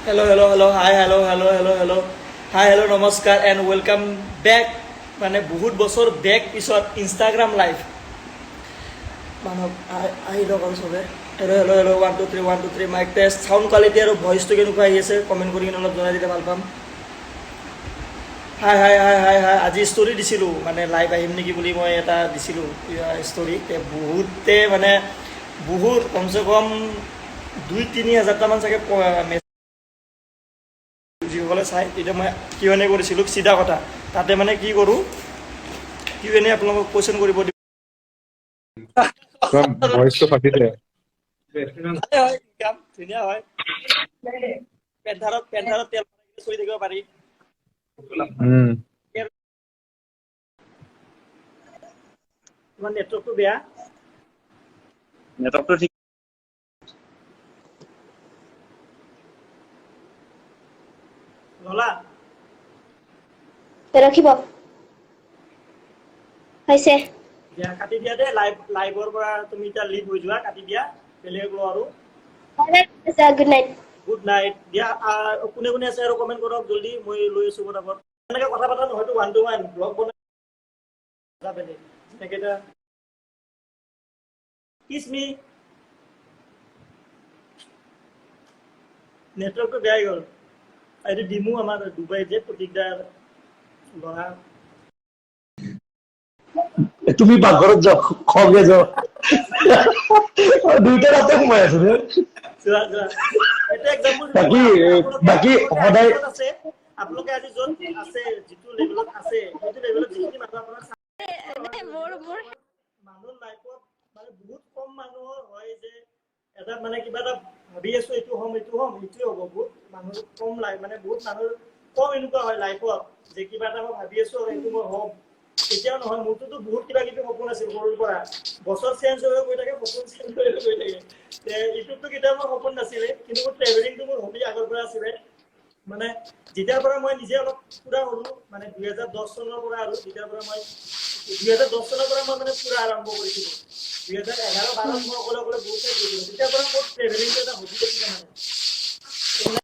Hello, hello, hello, hi, hello, hello, hello, hello, hi, hello, নমস্কাৰ and welcome back মানে বহুত বছৰ back পিছত ইনষ্টাগ্ৰাম লাইভ মানুহ আহি লওক আৰু চবে hello' hello' hello' 1 2 3 1 2 3 mike test sound quality আৰু ভইচটো কেনেকুৱা আহি আছে কমেণ্ট কৰি কিনে অলপ জনাই দিলে ভাল পাম হাই হাই হাই হাই হাই আজি ষ্টৰি দিছিলোঁ মানে লাইভ আহিম নেকি বুলি মই এটা দিছিলোঁ ষ্টৰি বহুতে মানে বহুত কমচে কম 2-3 হাজাৰটামান চাগে যিসকলে চাই তেতিয়া মই কিউ এন এ কৰিছিলোঁ চিধা কথা তাতে মানে কি কৰোঁ কিউ এন এ আপোনালোকক কুৱেশ্যন কৰিব দিব ভইচটো ফাটিলে ভালে হয় কাম ধুনীয়া হয় পেন্ধাৰত তেল চলি থাকিব পাৰি তোমাৰ নেটৱৰ্কটো বেয়া নেটৱৰ্কটো ঠিক নলা ৰখিব হৈছে দিয়া কাটি দিয়া দেই লাইভৰ পৰা তুমি এতিয়া লিভ হৈ যোৱা কাটি দিয়া বেলেগ লওঁ আৰু গুড নাইট গুড নাইট দিয়া কোনে কোনে আছে আৰু কমেণ্ট কৰক জল্দি মই লৈ আছোঁ পটাপট এনেকৈ কথা পতা নহয়তো 1 to 1 ব্লগ বনাই বেলেগ যেনেকৈ এতিয়া কিছ মি নেটৱৰ্কটো বেয়া হৈ গ'ল এইটো ডিমু আমাৰ ডুবাইত যে প্ৰতীকদাৰ ল'ৰা তুমি পাকঘৰত যাও খগে যাও দুইটা ৰাতে সোমাই আছো ৰে যোৱা যোৱা এটা এক্সাম্পল বাকী বাকী সদায় আছে আপোনালোকে আজি য'ত আছে যিটো লেভেলত আছে সেইটো লেভেলত যিখিনি মানুহ আপোনাৰ মানুহৰ লাইফত মানে বহুত কম মানুহৰ হয় যে এটা মানে কিবা এটা ভাবি আছো এইটোৱে হ'ম এইটোৱে হ'ব বহুত মানুহৰ কম লাইফ মানে বহুত মানুহৰ কম এনেকুৱা হয় লাইফত যে কিবা এটা মই ভাবি আছো আৰু সেইটো মই হ'ম এতিয়াও নহয় মোৰটোতো বহুত কিবা কিবি সপোন আছিল সৰুৰ পৰা বছৰ চেঞ্জ হৈ গৈ থাকে সপোন চেঞ্জ হৈ গৈ থাকে ইউটিউবটো কেতিয়াও মোৰ সপোন নাছিলে কিন্তু মোৰ ট্ৰেভেলিংটো মোৰ হবি আগৰ পৰা আছিলে মানে যেতিয়াৰ পৰা মই নিজে অলপ পুৰা হ'লো মানে 2010 চনৰ পৰা আৰু যেতিয়াৰ পৰা মই 2010 চনৰ পৰা মই মানে পুৰা আৰম্ভ কৰিছিলোঁ 2011-12 মই অকলে বহুত ঠাইত গৈছিলোঁ তেতিয়াৰ পৰা মোৰ ট্ৰেভেলিংটো এটা হবি আছিলে মানে